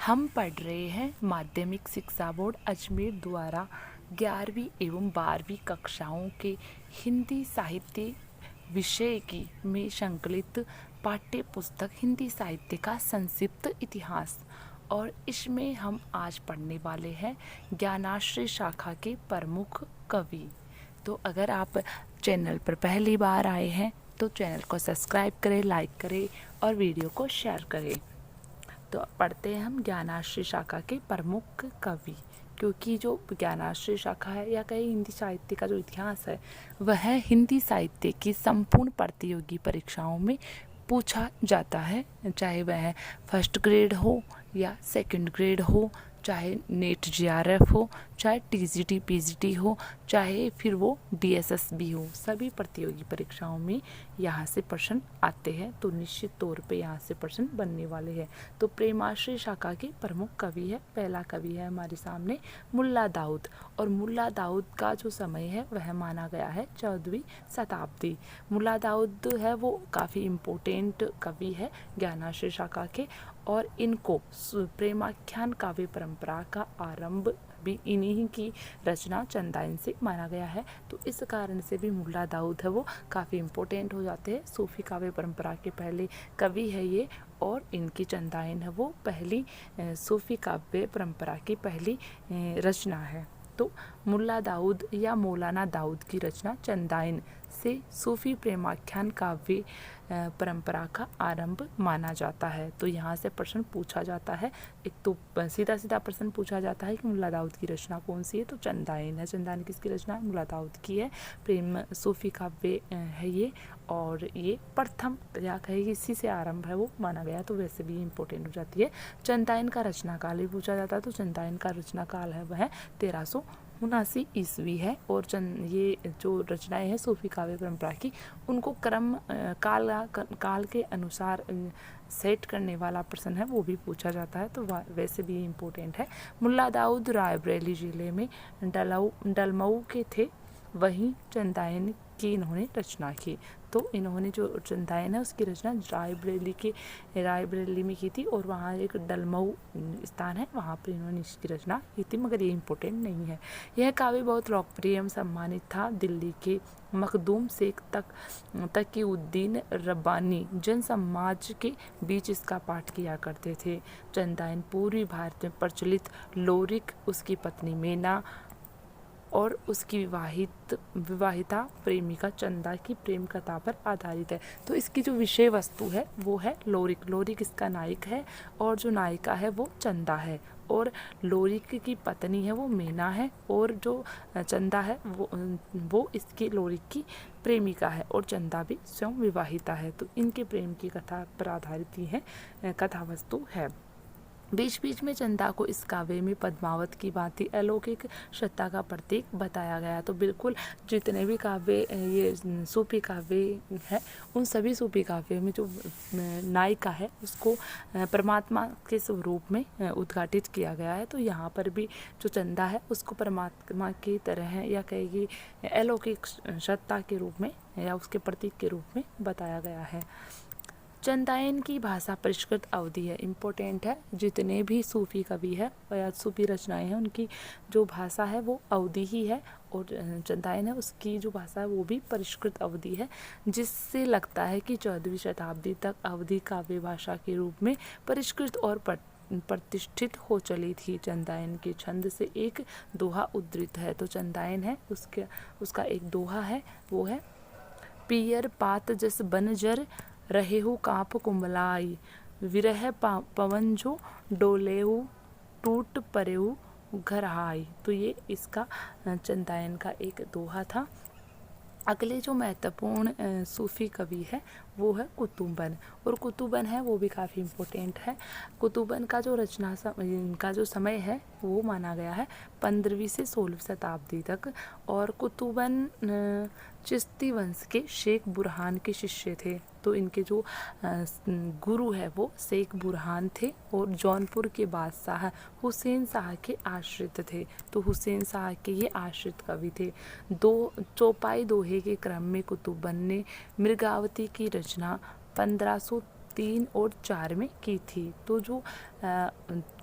हम पढ़ रहे हैं माध्यमिक शिक्षा बोर्ड अजमेर द्वारा 11वीं एवं 12वीं कक्षाओं के हिंदी साहित्य विषय की में संकलित पाठ्य पुस्तक हिंदी साहित्य का संक्षिप्त इतिहास। और इसमें हम आज पढ़ने वाले हैं ज्ञानाश्रय शाखा के प्रमुख कवि। तो अगर आप चैनल पर पहली बार आए हैं तो चैनल को सब्सक्राइब करें, लाइक करें और वीडियो को शेयर करें। तो पढ़ते हैं हम ज्ञानाश्रय शाखा के प्रमुख कवि, क्योंकि जो ज्ञानाश्रय शाखा है या कहीं हिंदी साहित्य का जो इतिहास है वह हिंदी साहित्य की संपूर्ण प्रतियोगी परीक्षाओं में पूछा जाता है, चाहे वह फर्स्ट ग्रेड हो या सेकंड ग्रेड हो, चाहे नेट जीआरएफ हो, चाहे टीजीटी पीजीटी हो, चाहे फिर वो डीएसएसबी हो। सभी प्रतियोगी परीक्षाओं में यहाँ से प्रश्न आते हैं, तो निश्चित तौर पे यहाँ से प्रश्न बनने वाले हैं। तो प्रेमाश्रय शाखा के प्रमुख कवि है, पहला कवि है हमारे सामने मुल्ला दाऊद। और मुल्ला दाऊद का जो समय है वह माना गया है 14वीं शताब्दी। मुल्ला दाऊद है वो काफ़ी इम्पोर्टेंट कवि है ज्ञानाश्रय शाखा के, और इनको प्रेमाख्यान काव्य परंपरा का आरंभ भी इन्हीं की रचना चंदाइन से माना गया है। तो इस कारण से भी मुल्ला दाऊद है वो काफ़ी इम्पोर्टेंट हो जाते हैं। सूफी काव्य परंपरा के पहले कवि है ये, और इनकी चंदाइन है वो पहली सूफी काव्य परंपरा की पहली रचना है। तो मुल्ला दाऊद या मौलाना दाऊद की रचना चंदाइन से सूफी प्रेमाख्यान काव्य परंपरा का आरंभ माना जाता है। तो यहाँ से प्रश्न पूछा जाता है, एक तो सीधा सीधा प्रश्न पूछा जाता है कि मुल्ला दाऊद की रचना कौन सी है, तो चंदाइन है। चंदाइन किसकी रचना है? मुल्ला दाऊद की है। प्रेम सूफी काव्य है ये, और ये प्रथम या कहेगी इसी से आरंभ है वो माना गया, तो वैसे भी इम्पोर्टेंट हो जाती है। चंदाइन का रचना काल भी पूछा जाता है, तो चंदाइन का रचना काल है वह 1379 ईस्वी है। और ये जो रचनाएं हैं सूफी काव्य परंपरा की, उनको क्रम काल के अनुसार सेट करने वाला प्रश्न है वो भी पूछा जाता है, तो वैसे भी इम्पोर्टेंट है। मुल्ला दाऊद रायबरेली जिले में डलमऊ के थे, वहीं चंदाइन की इन्होंने रचना की। तो इन्होंने जो चंदाइन है उसकी रचना रायबरेली में की थी, और वहाँ एक डलमऊ स्थान है, वहाँ पर इन्होंने इसकी रचना की थी, मगर ये इम्पोर्टेंट नहीं है। यह काव्य बहुत लोकप्रिय एवं सम्मानित था। दिल्ली के मखदूम शेख तकीउद्दीन रब्बानी जन समाज के बीच इसका पाठ किया करते थे। चंदाइन पूर्वी भारत में प्रचलित लोरिक, उसकी पत्नी मेना और उसकी विवाहिता प्रेमिका चंदा की प्रेम कथा पर आधारित है। तो इसकी जो विषय वस्तु है वो है लोरिक। लोरिक इसका नायक है, और जो नायिका है वो चंदा है, और लोरिक की पत्नी है वो मेना है, और जो चंदा है वो इसकी लोरिक की प्रेमिका है, और चंदा भी स्वयं विवाहिता है। तो इनके प्रेम की कथा पर आधारित ही है कथा वस्तु है। बीच बीच में चंदा को इस काव्य में पद्मावत की भांति अलौकिक सत्ता का प्रतीक बताया गया। तो बिल्कुल जितने भी काव्य ये सूफी काव्य है, उन सभी सूफी काव्यों में जो नायिका है उसको परमात्मा के स्वरूप में उद्घाटित किया गया है। तो यहाँ पर भी जो चंदा है उसको परमात्मा की तरह या कहेगी अलौकिक सत्ता के रूप में या उसके प्रतीक के रूप में बताया गया है। चंदाइन की भाषा परिष्कृत अवधी है, इम्पोर्टेंट है। जितने भी सूफी कवि है या सूफी रचनाएं हैं उनकी जो भाषा है वो अवधी ही है, और चंदाइन है उसकी जो भाषा है वो भी परिष्कृत अवधी है, जिससे लगता है कि 14वीं शताब्दी तक अवधी काव्य भाषा के रूप में परिष्कृत और प्रतिष्ठित हो चली थी। चंदाइन के छंद से एक दोहा उद्धृत है। तो चंदाइन है उसका एक दोहा है, वो है पियर पात जस बनजर रहेहु काप कुंबलाई, विरह पवन जो डोलेहु टूट परेहु घरहाई। तो ये इसका चंदाइन का एक दोहा था। अगले जो महत्वपूर्ण सूफी कवि है वो है कुतुबन, और कुतुबन है वो भी काफ़ी इम्पोर्टेंट है। कुतुबन का जो इनका जो समय है वो माना गया है 15वीं से 16वीं शताब्दी तक, और कुतुबन चिश्ती वंश के शेख बुरहान के शिष्य थे। तो इनके जो गुरु है वो शेख बुरहान थे, और जौनपुर के बादशाह हुसैन शाह के आश्रित थे। तो हुसैन शाह के ये आश्रित कवि थे। चौपाई दोहे के क्रम में कुतुबन ने मृगावती की रचना 1500 3 और 4 में की थी। तो जो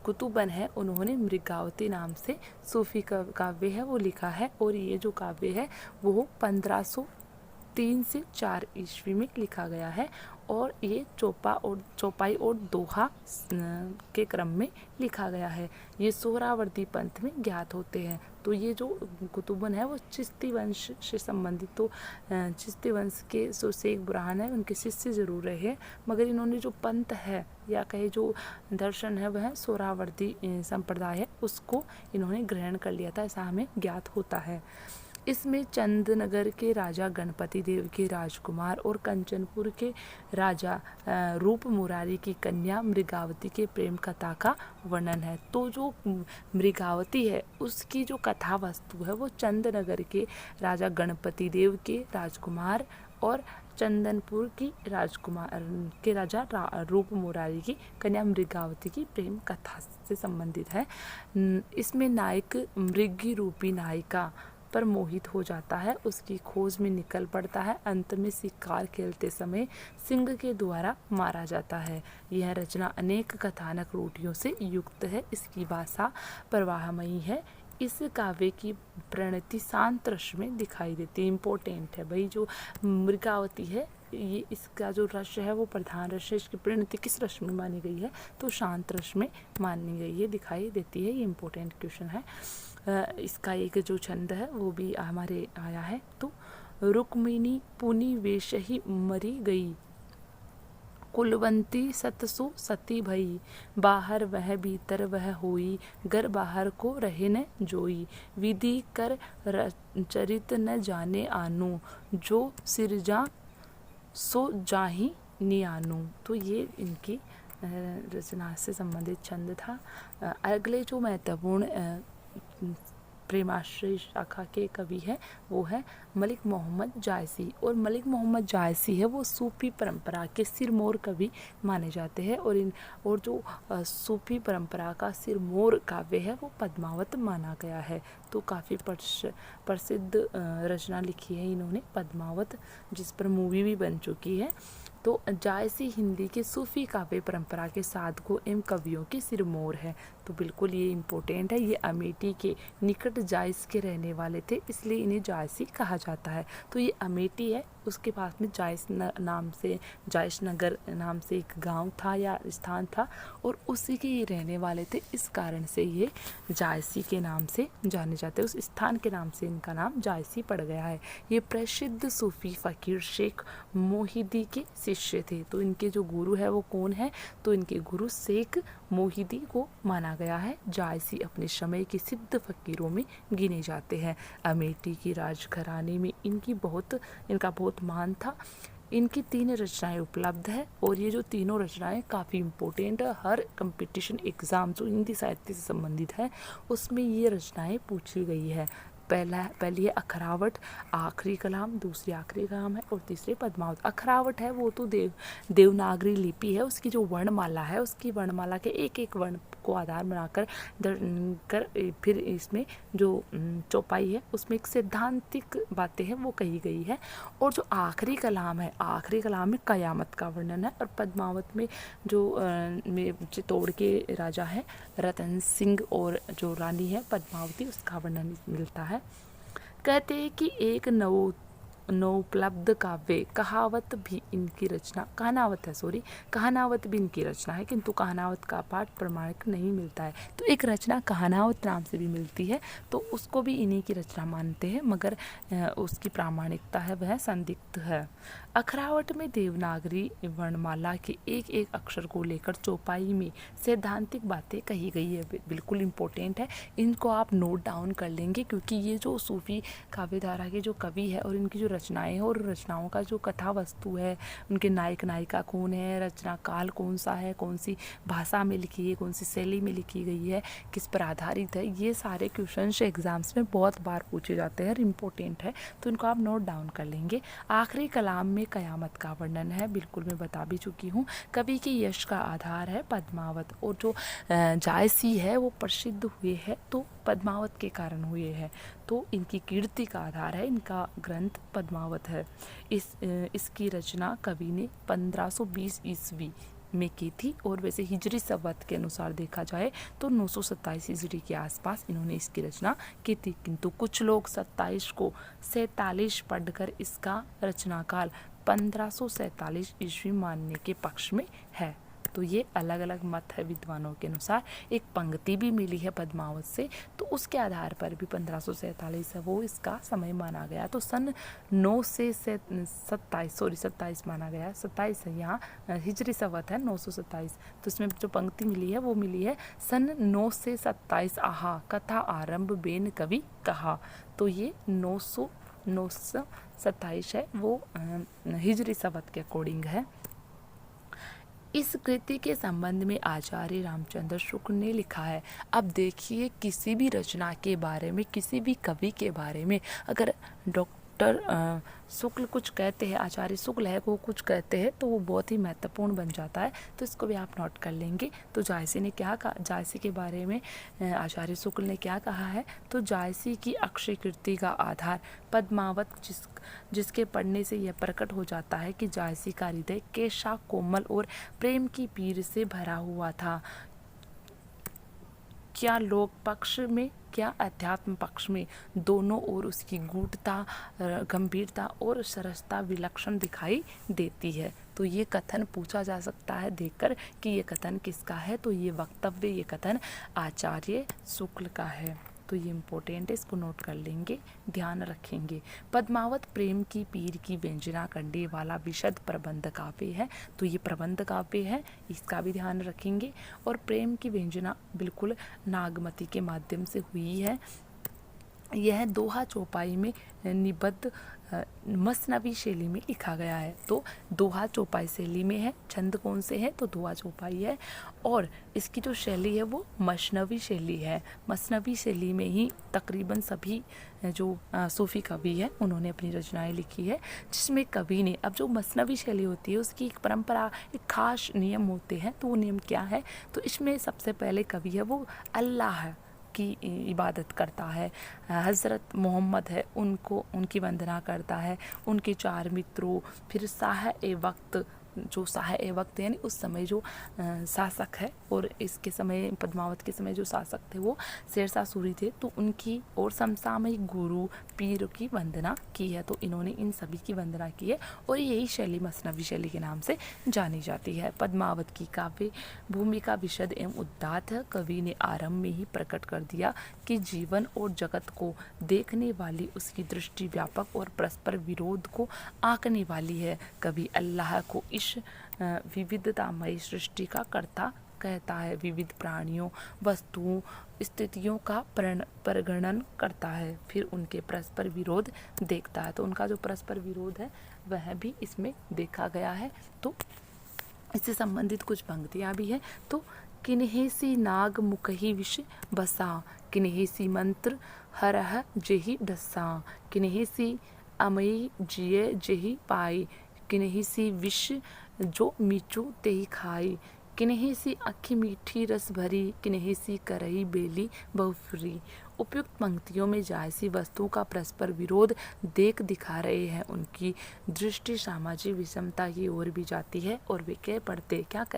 कुतुबन है उन्होंने मृगावती नाम से सूफी काव्य है वो लिखा है, और ये जो काव्य है वो 1503 से 4 ईस्वी में लिखा गया है, और ये चौपाई और दोहा के क्रम में लिखा गया है। ये सोहरावर्दी पंथ में ज्ञात होते हैं। तो ये जो कुतुबन है वो चिश्ती वंश से संबंधित, तो चिश्ती वंश के जो शेख बुरहान है उनके शिष्य जरूर रहे, मगर इन्होंने जो पंथ है या कहे जो दर्शन है वह सोहरावर्दी संप्रदाय है उसको इन्होंने ग्रहण कर लिया था, ऐसा हमें ज्ञात होता है। इसमें चंदनगर के राजा गणपति देव के राजकुमार और कंचनपुर के राजा रूप मुरारी की कन्या मृगावती के प्रेम कथा का वर्णन है। तो जो मृगावती है उसकी जो कथा वस्तु है वो चंदनगर के राजा गणपति देव के राजकुमार और चंदनपुर की राजकुमार के राजा रूप मुरारी की कन्या मृगावती की प्रेम कथा से संबंधित है। इसमें नायक मृगी रूपी नायिका पर मोहित हो जाता है, उसकी खोज में निकल पड़ता है। अंत में शिकार खेलते समय सिंह के द्वारा मारा जाता है। यह रचना अनेक कथानक रूढ़ियों से युक्त है। इसकी भाषा प्रवाहमयी है। इस काव्य की प्रणति शांत रस में दिखाई देती है। इम्पोर्टेंट है भाई, जो मृगावती है ये इसका जो रस है वो प्रधान रस है। इसकी प्रणति किस रस में मानी गई है? तो शांत रस में मानी गई है, दिखाई देती है। ये इम्पोर्टेंट क्वेश्चन है। इसका एक जो छंद है वो भी हमारे आया है। तो रुक्मिणी पुनि वेश ही मरी गई, कुलवंती सतसु सती भई, बाहर वह भीतर वह होई, घर बाहर को रहे न जोई, विधि कर चरित न जाने आनु, जो सिरजा सो जाहि नियानु। तो ये इनकी रचना से संबंधित छंद था। अगले जो महत्वपूर्ण प्रेमाश्रय शाखा के कवि है वो है मलिक मोहम्मद जायसी। और मलिक मोहम्मद जायसी है वो सूफी परंपरा के सिरमौर कवि माने जाते हैं, और जो सूफी परंपरा का सिरमौर काव्य है वो पद्मावत माना गया है। तो काफ़ी प्रसिद्ध रचना लिखी है इन्होंने पद्मावत, जिस पर मूवी भी बन चुकी है। तो जायसी हिंदी के सूफी काव्य परंपरा के साधकों एवं कवियों के सिरमौर है। तो बिल्कुल ये इम्पोर्टेंट है। ये अमेठी के निकट जायस के रहने वाले थे, इसलिए इन्हें जायसी कहा जाता है। तो ये अमेठी है, उसके पास में जायस नगर नाम से एक गांव था या स्थान था, और उसी के ये रहने वाले थे। इस कारण से ये जायसी के नाम से जाने जाते हैं। उस स्थान के नाम से इनका नाम जायसी पड़ गया है। ये प्रसिद्ध सूफी फकीर शेख मोहिदी के शिष्य थे। तो इनके जो गुरु है वो कौन है? तो इनके गुरु शेख मोहिदी को माना गया है। जायसी अपने समय के सिद्ध फकीरों में गिने जाते हैं। अमेठी की राजघराने में इनका बहुत मान था। इनकी 3 रचनाएं उपलब्ध है, और ये जो तीनों रचनाएं काफ़ी इम्पोर्टेंट है। हर कंपटीशन एग्ज़ाम जो हिंदी साहित्य से संबंधित है उसमें ये रचनाएं पूछी गई है। पहली है अखरावट, आखिरी कलाम, दूसरी आखिरी कलाम है, और तीसरी पद्मावत। अखरावट है वो तो देवनागरी लिपि है, उसकी जो वर्णमाला है उसकी वर्णमाला के एक एक वर्ण को आधार बनाकर फिर इसमें जो चौपाई है उसमें एक सैद्धांतिक बातें हैं वो कही गई है। और जो आखिरी कलाम है, आखिरी कलाम में कयामत का वर्णन है। और पद्मावत में जो चित्तौड़ के राजा है रतन सिंह और जो रानी है पद्मावती, उसका वर्णन मिलता है। कहते हैं कि एक नवोपलब्ध काव्य कहावत भी इनकी रचना कहानावत भी इनकी रचना है, किंतु कहानावत का पाठ प्रमाणिक नहीं मिलता है। तो एक रचना कहानावत नाम से भी मिलती है, तो उसको भी इन्हीं की रचना मानते हैं, मगर उसकी प्रामाणिकता है वह संदिग्ध है। अखरावट में देवनागरी वर्णमाला के एक एक अक्षर को लेकर चौपाई में सैद्धांतिक बातें कही गई है। बिल्कुल इम्पोर्टेंट है, इनको आप नोट डाउन कर लेंगे, क्योंकि ये जो सूफी काव्यधारा के जो कवि है और इनकी जो रचनाएं हैं और रचनाओं का जो कथा वस्तु है, उनके नायक नायिका कौन है, रचना काल कौन सा है, कौन सी भाषा में लिखी है, कौन सी शैली में लिखी गई है, किस पर आधारित है, ये सारे क्वेश्चंस एग्जाम्स में बहुत बार पूछे जाते हैं, इम्पोर्टेंट है, तो इनको आप नोट डाउन कर लेंगे। आखिरी कलाम में कयामत का वर्णन है, बिल्कुल मैं बता भी चुकी हूँ। कवि के यश का आधार है पद्मावत, और जो जायसी है वो प्रसिद्ध हुए हैं तो पद्मावत के कारण हुए हैं। तो इनकी कीर्ति का आधार है इनका ग्रंथ पद्मावत है। इसकी रचना कवि ने 1520 ईस्वी में की थी और वैसे हिजरी संवत के अनुसार देखा जाए तो 927 हिजरी के आसपास इन्होंने इसकी रचना की थी। किंतु कुछ लोग 27 को 47 पढ़कर इसका रचनाकाल 1547 ईस्वी मानने के पक्ष में है। तो ये अलग अलग मत है विद्वानों के अनुसार। एक पंक्ति भी मिली है पद्मावत से, तो उसके आधार पर भी 1547 है वो इसका समय माना गया। तो सन 9 से 27 माना गया, 27 है यहाँ, हिजरी संवत है 927। तो इसमें जो पंक्ति मिली है वो मिली है सन 9 से 27 आहा कथा आरंभ बेन कवि कहा। तो ये 927 है वो हिजरी संवत के अकॉर्डिंग है। इस कृति के संबंध में आचार्य रामचंद्र शुक्ल ने लिखा है। अब देखिए, किसी भी रचना के बारे में, किसी भी कवि के बारे में अगर डॉक्टर शुक्ल कुछ कहते हैं, आचार्य शुक्ल है वो कुछ कहते हैं, तो वो बहुत ही महत्वपूर्ण बन जाता है। तो इसको भी आप नोट कर लेंगे। तो जायसी ने क्या कहा, जायसी के बारे में आचार्य शुक्ल ने क्या कहा है, तो जायसी की अक्षय कीर्ति का आधार पद्मावत जिसके पढ़ने से यह प्रकट हो जाता है कि जायसी का हृदय कैसा कोमल और प्रेम की पीर से भरा हुआ था। क्या लोक पक्ष में क्या अध्यात्म पक्ष में, दोनों ओर उसकी गूढ़ता, गंभीरता और सरसता विलक्षण दिखाई देती है। तो ये कथन पूछा जा सकता है देखकर कि ये कथन किसका है, तो ये वक्तव्य, ये कथन आचार्य शुक्ल का है। तो ये इम्पोर्टेंट है, इसको नोट कर लेंगे, ध्यान रखेंगे। पद्मावत प्रेम की पीर की व्यंजना करने वाला विशद प्रबंध काव्य है। तो ये प्रबंध काव्य है, इसका भी ध्यान रखेंगे। और प्रेम की व्यंजना बिल्कुल नागमती के माध्यम से हुई है। यह दोहा चौपाई में निबद्ध मसनवी शैली में लिखा गया है। तो दोहा चौपाई शैली में है। छंद कौन से है, तो दोहा चौपाई है। और इसकी जो शैली है वो मसनवी शैली है। मसनवी शैली में ही तकरीबन सभी जो सूफी कवि है उन्होंने अपनी रचनाएं लिखी है, जिसमें कवि ने, अब जो मसनवी शैली होती है उसकी एक परंपरा, एक खास नियम होते हैं। तो वो नियम क्या है, तो इसमें सबसे पहले कवि है वो अल्लाह की इबादत करता है, हज़रत मोहम्मद है उनको, उनकी वंदना करता है, उनके 4 मित्रों, फिर शाह ए वक्त, जो शाह ए वक्त यानी उस समय जो शासक है, और इसके समय पद्मावत के समय जो शासक थे वो शेरशाह सूरी थे, तो उनकी और समसामयिक गुरु पीर की वंदना की है। तो इन्होंने इन सभी की वंदना की है और यही शैली मसनवी शैली के नाम से जानी जाती है। पद्मावत की काव्य भूमिका विशद एवं उदात्त है। कवि ने आरंभ में ही प्रकट कर दिया कि जीवन और जगत को देखने वाली उसकी दृष्टि व्यापक और परस्पर विरोध को आंकने वाली है। कवि अल्लाह को विविधतामय सृष्टि का कर्ता कहता है, विविध प्राणियों, वस्तुओं, स्थितियों का प्रगणन करता है, फिर उनके परस्पर विरोध देखता है। तो उनका जो परस्पर विरोध है वह भी इसमें देखा गया है। तो इससे संबंधित कुछ पंक्तियां भी है। तो किन्हेसी नाग मुकही विष बसा, किन्हेसी मंत्र हरह जेहि डसा, किन्हेसी अमई जिये जेहि पाई, किन्हेसी विष जो मीचू तेहि खाई, किन्हेसी अखी मीठी रस भरी, किन्हेसी करई बेली बहुफ्री। उपयुक्त पंक्तियों में जायसी वस्तुओं का परस्पर विरोध दिखा रहे हैं। उनकी दृष्टि सामाजिक विषमता की ओर भी जाती है और वे क्या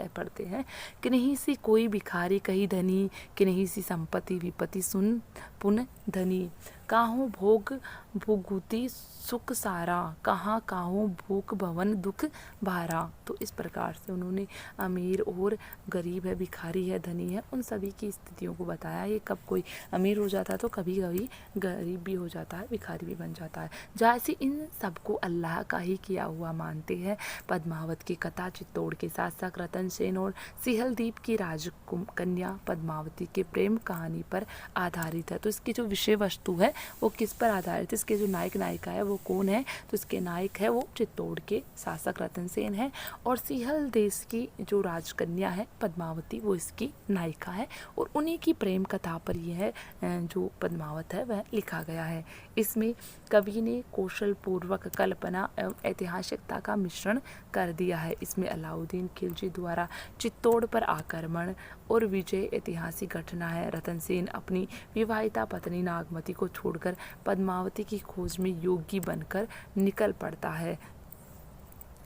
पढ़ते हैं कि नहीं सी कोई भिखारी कही धनी, कि नहीं सी संपत्ति विपत्ति सुन पुन धनी, काहू भोग भोगुती सुख सारा, कहाँ काहू भूख भवन दुख भारा। तो इस प्रकार से उन्होंने अमीर और गरीब है, भिखारी है, धनी है, उन सभी की स्थितियों को बताया। ये कब कोई अमीर हो जाता है तो कभी कभी गरीब भी हो जाता है, भिखारी भी बन जाता है। जैसे इन सबको अल्लाह का ही किया हुआ मानते हैं। पद्मावत की कथा चित्तौड़ के शासक रतन सेन और सिहलदीप की राजकन्या पद्मावती के प्रेम कहानी पर आधारित है। तो इसकी जो विषय वस्तु है वो किस पर आधारित है, इसके जो नायक नायिका है वो कौन है, तो इसके नायक है वो चित्तौड़ के शासक रतन सेन है, और सिहल देश की जो राजकन्या है पद्मावती वो इसकी नायिका है। और उन्हीं की प्रेम कथा पर यह जो पद्मावत है वह लिखा गया है। इसमें कवि ने कौशल पूर्वक कल्पना एवं ऐतिहासिकता का मिश्रण कर दिया है। इसमें अलाउद्दीन खिलजी द्वारा चित्तौड़ पर आक्रमण और विजय ऐतिहासिक घटना है। रतन सेन अपनी विवाहिता पत्नी नागमती को छोड़कर पद्मावती की खोज में योगी बनकर निकल पड़ता है।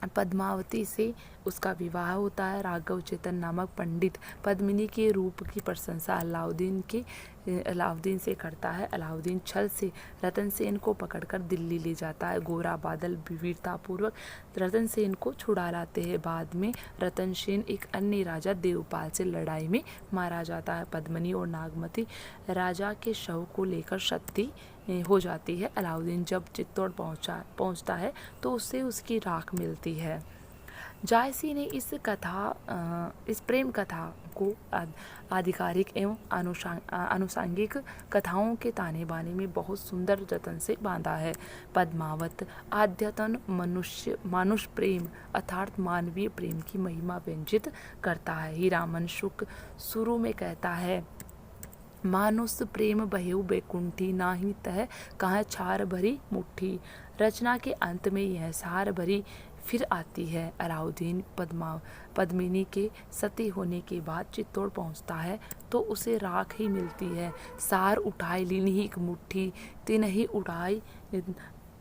पद्मावती से उसका विवाह होता है। राघव चेतन नामक पंडित पद्मिनी के रूप की प्रशंसा अलाउद्दीन से करता है। अलाउद्दीन छल से रतन सेन को पकड़कर दिल्ली ले जाता है। गोरा बादल वीरतापूर्वक रतन सेन को छुड़ा लाते हैं। बाद में रतन सेन एक अन्य राजा देवपाल से लड़ाई में मारा जाता है। पद्मिनी और नागमती राजा के शव को लेकर सती हो जाती है। अलाउद्दीन जब चित्तौड़ पहुंचता है तो उससे उसकी राख मिलती है। जायसी ने इस प्रेम कथा को आधिकारिक एवं आनुषंगिक कथाओं के ताने बाने में बहुत सुंदर जतन से बांधा है। पद्मावत आद्यतन मानुष प्रेम अर्थात मानवीय प्रेम की महिमा व्यंजित करता है। हीरामन शुक शुरू में कहता है, मानुष प्रेम बहेउ बैकुंठी, नाही तह कहाँ छार भरी मुट्ठी। रचना के अंत में यह सार भरी फिर आती है। अलाउद्दीन पद्मिनी के सती होने के बाद चित्तौड़ पहुंचता है तो उसे राख ही मिलती है। सार उठाई लीनी एक मुट्ठी, तिनहि उठाई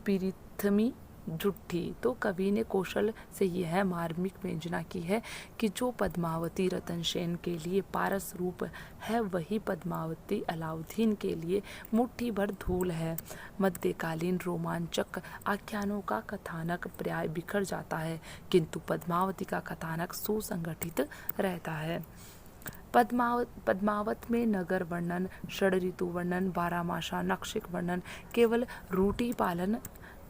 पीरिथमी जुट्ठी। तो कवि ने कौशल से यह मार्मिक व्यंजना की है कि जो पद्मावती रतन सेन के लिए पारस रूप है, वही पद्मावती अलाउद्दीन के लिए मुट्ठी भर धूल है। मध्यकालीन रोमांचक आख्यानों का कथानक प्राय बिखर जाता है, किंतु पद्मावती का कथानक सुसंगठित रहता है। पद्मावत में नगर वर्णन, षड ऋतु वर्णन, बारहमासा नक्षिक वर्णन केवल रूटी पालन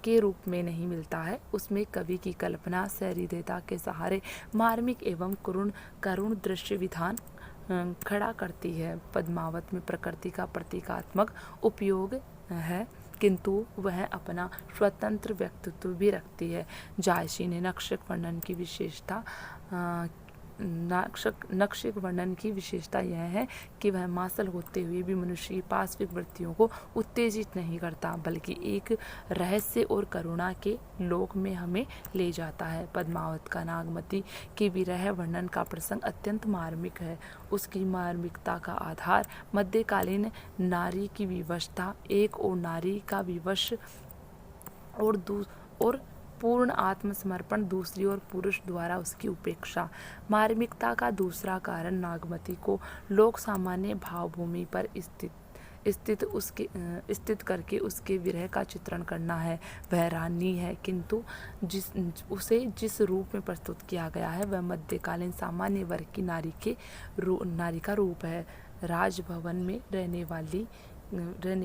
के रूप में नहीं मिलता है। उसमें कवि की कल्पना सहृदयता के सहारे मार्मिक एवं करुण दृश्य विधान खड़ा करती है। पद्मावत में प्रकृति का प्रतीकात्मक उपयोग है, किंतु वह अपना स्वतंत्र व्यक्तित्व भी रखती है। जायसी ने नक्षिक वर्णन की विशेषता यह है कि वह मासल होते हुए भी मनुष्य की पार्श्विक वृत्तियों को उत्तेजित नहीं करता, बल्कि एक रहस्य और करुणा के लोक में हमें ले जाता है। पद्मावत का नागमती के विरह वर्णन का प्रसंग अत्यंत मार्मिक है। उसकी मार्मिकता का आधार मध्यकालीन नारी की विवशता, एक और नारी का विवश और पूर्ण आत्मसमर्पण, दूसरी ओर पुरुष द्वारा उसकी उपेक्षा। मार्मिकता का दूसरा कारण नागमती को लोक सामान्य भावभूमि पर स्थित करके उसके विरह का चित्रण करना है। वह रानी है, किंतु उसे जिस रूप में प्रस्तुत किया गया है वह मध्यकालीन सामान्य वर्ग की नारी का रूप है, राजभवन में रहने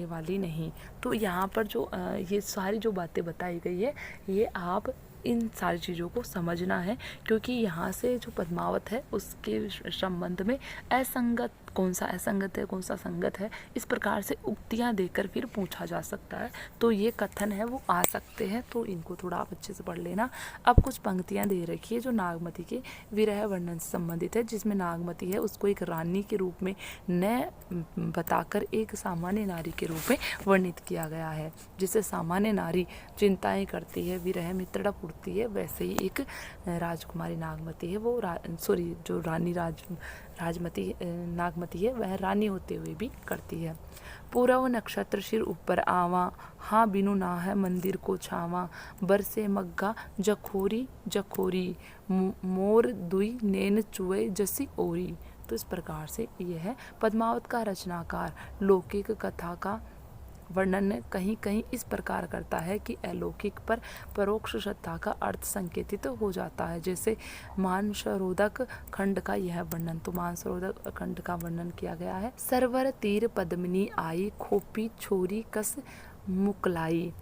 वाली नहीं। तो यहाँ पर जो ये सारी जो बातें बताई गई है, ये आप इन सारी चीज़ों को समझना है, क्योंकि यहाँ से जो पद्मावत है उसके संबंध में कौन सा असंगत है, कौन सा संगत है, इस प्रकार से उक्तियाँ देकर फिर पूछा जा सकता है। तो ये कथन है वो आ सकते हैं, तो इनको थोड़ा आप अच्छे से पढ़ लेना। अब कुछ पंक्तियाँ दे रखी है जो नागमती के विरह वर्णन से संबंधित है, जिसमें नागमती है उसको एक रानी के रूप में न बताकर एक सामान्य नारी के रूप में वर्णित किया गया है। जिसे सामान्य नारी चिंताएं करती है, विरह में तड़प उठती है, वैसे ही एक राजकुमारी नागमती है वो जो रानी नागमती है वह रानी होते हुए भी करती है। पूरव नक्षत्र सिर ऊपर आवा, हाँ बिनु ना है मंदिर को छावा, बरसे मग्गा जखोरी मोर दुई नैन चुए जसी ओरी। तो इस प्रकार से यह है पद्मावत का रचनाकार लौकिक कथा का वर्णन कहीं कहीं इस प्रकार करता है कि अलौकिक पर परोक्ष श्रद्धा का अर्थ संकेतित हो जाता है। जैसे मानसरोधक खंड का यह वर्णन, तो मानसरोधक खंड का वर्णन किया गया है। सरवर तीर पद्मिनी आई, खोपी छोरी कस मुकलाई,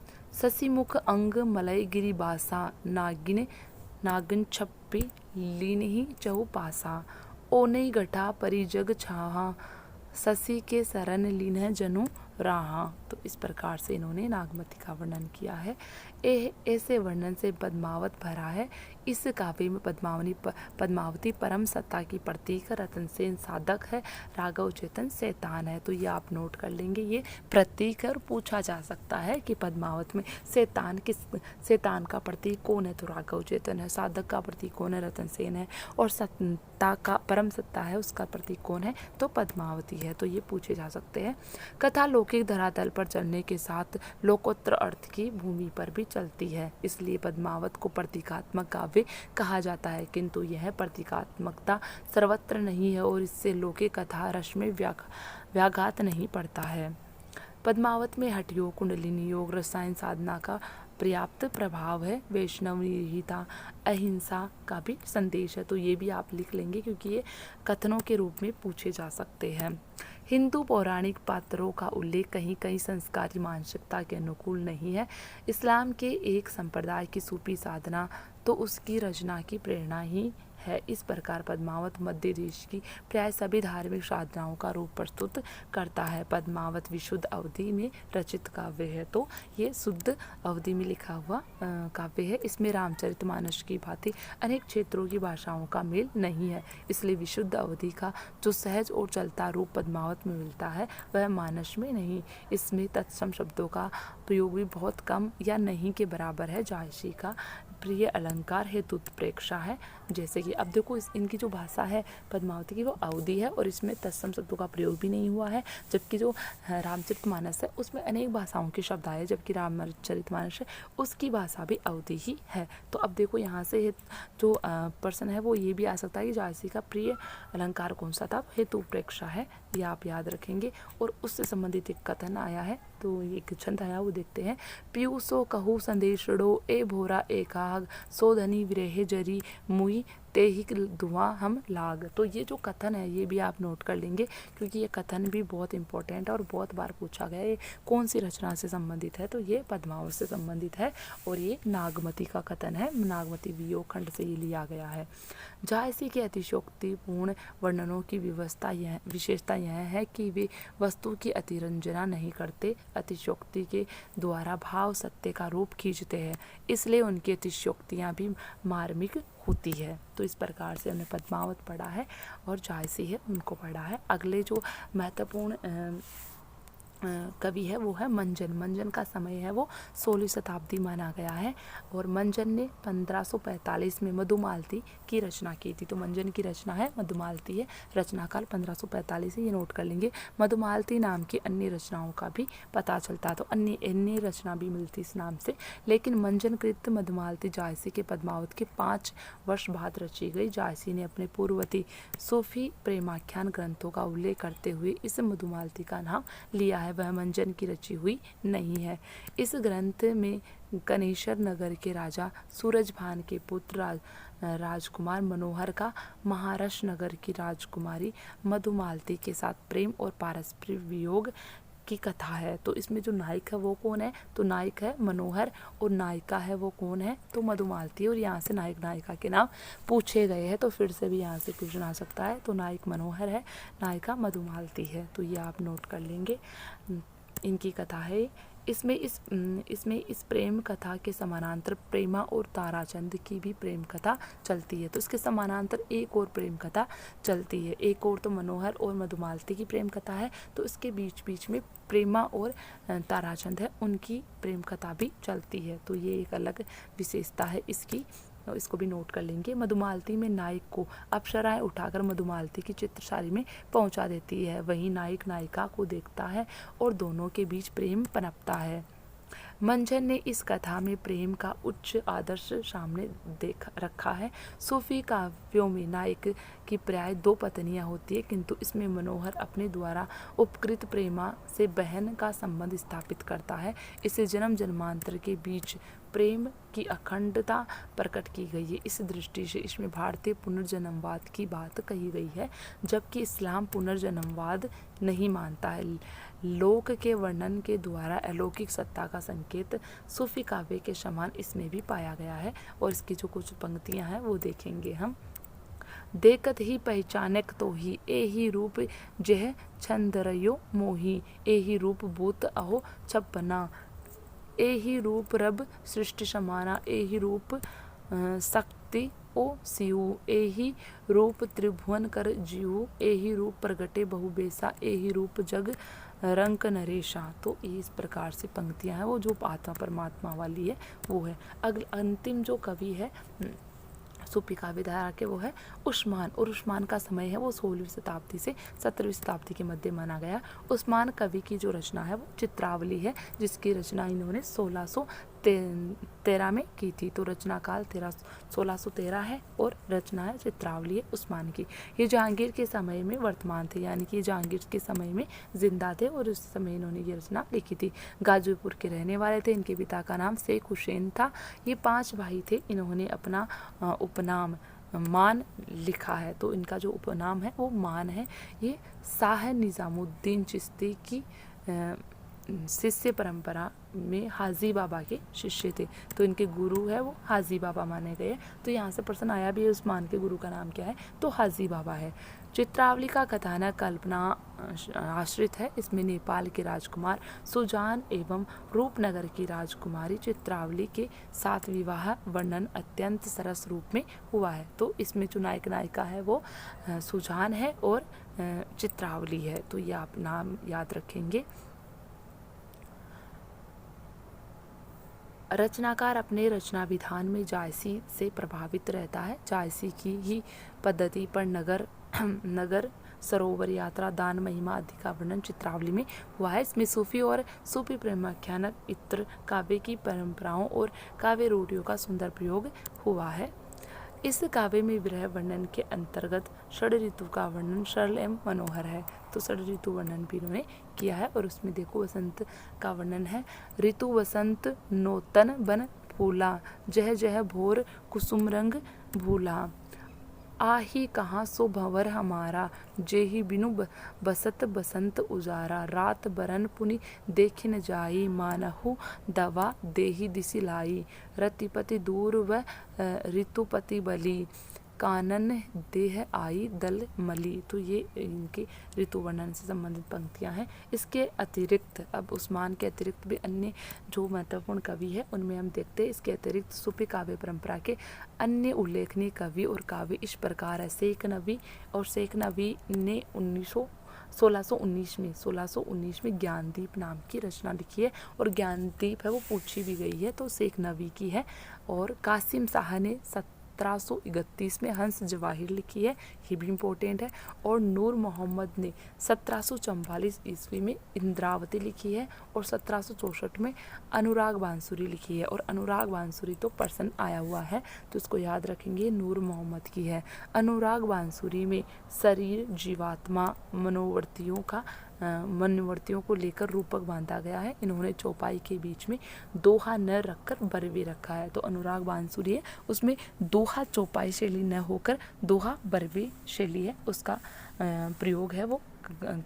शशिमुख अंग मलय गिरी बासा, नागिन छप्पी लीनहि चहु पासा, ओनई गठा परि जग छाहा, शशि के शरण लीन जनु रहा। तो इस प्रकार से इन्होंने नागमती का वर्णन किया है। ऐसे वर्णन से पद्मावत भरा है। इस काव्य में पद्मावती परम सत्ता की प्रतीक, रतनसेन साधक है, राघव चेतन शैतान है। तो ये आप नोट कर लेंगे, ये प्रतीक है और पूछा जा सकता है कि पद्मावत में शैतान का प्रतीक कौन है, तो राघव चेतन है। साधक का प्रतीक कौन है, रतनसेन है। और सत्ता का परम सत्ता है, उसका प्रतीक कौन है, तो पद्मावती है। तो ये पूछे जा सकते हैं। कथा लौकिक धरातल पर चलने के साथ लोकोत्तर अर्थ की भूमि पर भी चलती है, इसलिए पद्मावत को प्रतीकात्मक काव्य कहा जाता है। किंतु यह प्रतीकात्मकता सर्वत्र नहीं है और इससे लौकिक कथा रस में व्याघात नहीं पड़ता है। पद्मावत में हठ योग, कुंडलिनी योग, रसायन साधना का पर्याप्त प्रभाव है। वैष्णव निहिता अहिंसा का भी संदेश है। तो ये भी आप लिख लेंगे क्योंकि ये कथनों के रूप में पूछे जा सकते हैं। हिंदू पौराणिक पात्रों का उल्लेख कहीं कहीं संस्कारी मानसिकता के अनुकूल नहीं है। इस्लाम के एक संप्रदाय की सूफी साधना तो उसकी रचना की प्रेरणा ही है। इस प्रकार पद्मावत मध्य देश की प्राय सभी धार्मिक साधनाओं का रूप प्रस्तुत करता है। पद्मावत विशुद्ध अवधि में रचित काव्य है। तो ये शुद्ध अवधि में लिखा हुआ काव्य है। इसमें रामचरितमानस की भांति अनेक क्षेत्रों की भाषाओं का मेल नहीं है, इसलिए विशुद्ध अवधि का जो सहज और चलता रूप पद्मावत में मिलता है वह मानस में नहीं। इसमें तत्सम शब्दों का प्रयोग भी बहुत कम या नहीं के बराबर है। जायसी का प्रिय अलंकार हेतु उत्प्रेक्षा है। जैसे कि अब देखो इनकी जो भाषा है पद्मावती की वो अवधि है और इसमें तत्सम शब्दों का प्रयोग भी नहीं हुआ है। जबकि जो रामचरितमानस है उसमें अनेक भाषाओं के शब्द आए, जबकि रामचरितमानस है उसकी भाषा भी अवधि ही है। तो अब देखो यहाँ से जो प्रश्न है वो ये भी आ सकता है कि जायसी का प्रिय अलंकार कौन सा था, हेतु उत्प्रेक्षा है, ये आप याद रखेंगे। और उससे संबंधित एक कथन आया है, तो एक छंद आया वो देखते हैं। पीयूषो कहू संदेशड़ो ए भोरा एकाग सो धनी विरह जरी मुई तेहि धुआं हम लाग। तो ये जो कथन है ये भी आप नोट कर लेंगे क्योंकि ये कथन भी बहुत इंपॉर्टेंट है और बहुत बार पूछा गया है। ये कौन सी रचना से संबंधित है, तो ये पद्मावत से संबंधित है और ये नागमती का कथन है। नागमती वियोग खंड से ये लिया गया है। जायसी के अतिशोक्तिपूर्ण वर्णनों की विशेषता यह है कि वे वस्तु की अतिरंजना नहीं करते, अतिशोक्ति के द्वारा भाव सत्य का रूप खींचते हैं, इसलिए उनकी अतिशोक्तियाँ भी मार्मिक होती है। तो इस प्रकार से हमने पद्मावत पढ़ा है और जायसी है उनको पढ़ा है। अगले जो महत्वपूर्ण कवि है वो है मंजन। मंजन का समय है वो 16वीं शताब्दी माना गया है और मंजन ने 1545 में मधुमालती की रचना की थी। तो मंजन की रचना है मधुमालती है, रचना काल 1545 है, ये नोट कर लेंगे। मधुमालती नाम की अन्य रचनाओं का भी पता चलता है, तो अन्य रचना भी मिलती इस नाम से, लेकिन मंजन कृत मधुमालती जायसी के पद्मावत के 5 वर्ष बाद रची गई। जायसी ने अपने पूर्ववर्ती सूफी प्रेमाख्यान ग्रंथों का उल्लेख करते हुए इस मधुमालती का नाम लिया है, वह मंजन की रची हुई नहीं है। इस ग्रंथ में कनेश्वर नगर के राजा सूरजभान के पुत्र राजकुमार मनोहर का महाराष्ट्र नगर की राजकुमारी मधुमालती के साथ प्रेम और पारस्परिक वियोग की कथा है। तो इसमें जो नायक है वो कौन है, तो नायक है मनोहर और नायिका है वो कौन है, तो मधुमालती। और यहाँ से नायक नायिका के नाम पूछे गए हैं, तो फिर से भी यहाँ से क्वेश्चन आ सकता है। तो नायक मनोहर है, नायिका मधुमालती है, तो ये आप नोट कर लेंगे। इनकी कथा है। इसमें इस प्रेम कथा के समानांतर प्रेमा और ताराचंद की भी प्रेम कथा चलती है। तो इसके समानांतर एक और प्रेम कथा चलती है। एक और तो मनोहर और मधुमालती की प्रेम कथा है, तो इसके बीच बीच में प्रेमा और ताराचंद है, उनकी प्रेम कथा भी चलती है। तो ये एक अलग विशेषता है इसकी, इसको भी नोट कर लेंगे। मधुमालती में नायक को अप्सराएं उठाकर मधुमालती की चित्रसारी में पहुंचा देती है, वहीं नायक नायिका को देखता है और दोनों के बीच प्रेम पनपता है। मंजन ने इस कथा में प्रेम का उच्च आदर्श सामने रखा है। सूफी काव्यों में नायक की प्राय 2 पत्नियां होती है, किंतु इसमें मनोहर अपने द्वारा उपकृत प्रेमा से बहन का संबंध स्थापित करता है। इसे जन्म जन्मांतर के बीच प्रेम की अखंडता प्रकट की गई है। इस दृष्टि से इसमें भारतीय पुनर्जन्मवाद की बात कही गई है, जबकि इस्लाम पुनर्जन्मवाद नहीं मानता है। लोक के वर्णन के द्वारा अलौकिक सत्ता का संकेत सूफी काव्य के समान इसमें भी पाया गया है। और इसकी जो कुछ पंक्तियां हैं वो देखेंगे हम। देखत ही पहचानक तो ही, एही रूप जह छंदरयो मोही, एही रूप भूत अहो छपना, एही रूप रब सृष्टि समाना, एही रूप शक्ति ओ सिहु, एही रूप त्रिभुवन कर जीहु, एही रूप प्रगटे बहु बेसा, एही रूप जग रंक नरेशा। तो इस प्रकार से पंक्तियां हैं वो जो आत्मा परमात्मा वाली है वो है। अगला अंतिम जो कवि है सूफी काव्य धारा के वो है उस्मान, और उस्मान का समय है वो 16वीं शताब्दी से 17वीं शताब्दी के मध्य माना गया। उस्मान कवि की जो रचना है वो चित्रावली है, जिसकी रचना इन्होंने 1613 में की थी। तो रचना काल 1613 है और रचना है चित्रावली है उस्मान की। ये जहांगीर के समय में वर्तमान थे, यानी कि जहांगीर के समय में जिंदा थे और उस समय इन्होंने ये रचना लिखी थी। गाजीपुर के रहने वाले थे। इनके पिता का नाम शेख हुसैन था। ये 5 भाई थे। इन्होंने अपना उपनाम मान लिखा है। तो इनका जो उपनाम है वो मान है। ये शाह निजामुद्दीन चिश्ती की शिष्य परंपरा में हाजी बाबा के शिष्य थे। तो इनके गुरु है वो हाजी बाबा माने गए। तो यहाँ से प्रश्न आया भी है उस्मान के गुरु का नाम क्या है, तो हाजी बाबा है। चित्रावली का कथानक कल्पना आश्रित है। इसमें नेपाल के राजकुमार सुजान एवं रूपनगर की राजकुमारी चित्रावली के साथ विवाह वर्णन अत्यंत सरस रूप में हुआ है। तो इसमें जो नायक नायिका है वो सुजान है और चित्रावली है। तो ये आप नाम याद रखेंगे। रचनाकार अपने रचना विधान में जायसी से प्रभावित रहता है। जायसी की ही पद्धति पर नगर सरोवर यात्रा दान महिमा आदि का वर्णन चित्रावली में हुआ है। इसमें सूफी और सूफी प्रेमाख्यानक इत्र काव्य की परंपराओं और काव्य रूढ़ियों का सुंदर प्रयोग हुआ है। इस काव्य में विरह वर्णन के अंतर्गत षड ऋतु का वर्णन सरल एवं मनोहर है। तो षड ऋतु वर्णन भी उन्होंने किया है। और उसमें देखो वसंत का वर्णन है। ऋतु वसंत नूतन बन फूला, जह जह भोर कुसुम रंग भूला, आही कहाँ सो भंवर हमारा, जेहि बिनु बसत बसंत उजारा, रात बरन पुनि देख न जाई, मानहु दवा देहि दिसि लाई, रतिपति दूर व ऋतुपति बली, कानन देह आई दल मली। तो ये इनके ऋतु वर्णन से संबंधित पंक्तियां हैं। इसके अतिरिक्त अब उस्मान के अतिरिक्त भी अन्य जो महत्वपूर्ण कवि है उनमें हम देखते हैं। इसके अतिरिक्त सूफी काव्य परंपरा के अन्य उल्लेखनीय कवि और काव्य इस प्रकार है। शेख नबी, और शेख नबी ने 1619 में ज्ञानदीप नाम की रचना लिखी है। और ज्ञानदीप है वो पूछी भी गई है, तो शेख नबी की है। और कासिम शाह ने 1731 में हंस जवाहिर लिखी है, ये भी इम्पोर्टेंट है। और नूर मोहम्मद ने 1744 ईस्वी में इंद्रावती लिखी है। और 1764 में अनुराग बांसुरी लिखी है। और अनुराग बांसुरी तो पर्सन आया हुआ है, तो इसको याद रखेंगे, नूर मोहम्मद की है। अनुराग बांसुरी में शरीर, जीवात्मा, मनोवर्तियों को लेकर रूपक बांधा गया है। इन्होंने चौपाई के बीच में दोहा न रखकर बरवे रखा है। तो अनुराग बांसुरी है उसमें दोहा चौपाई शैली न होकर दोहा बरवे शैली है, उसका प्रयोग है वो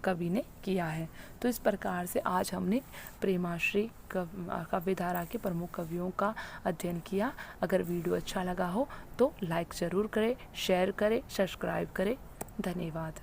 कवि ने किया है। तो इस प्रकार से आज हमने प्रेमाश्री काव्य धारा के प्रमुख कवियों का अध्ययन किया। अगर वीडियो अच्छा लगा हो तो लाइक ज़रूर करें, शेयर करें, सब्सक्राइब करें। धन्यवाद।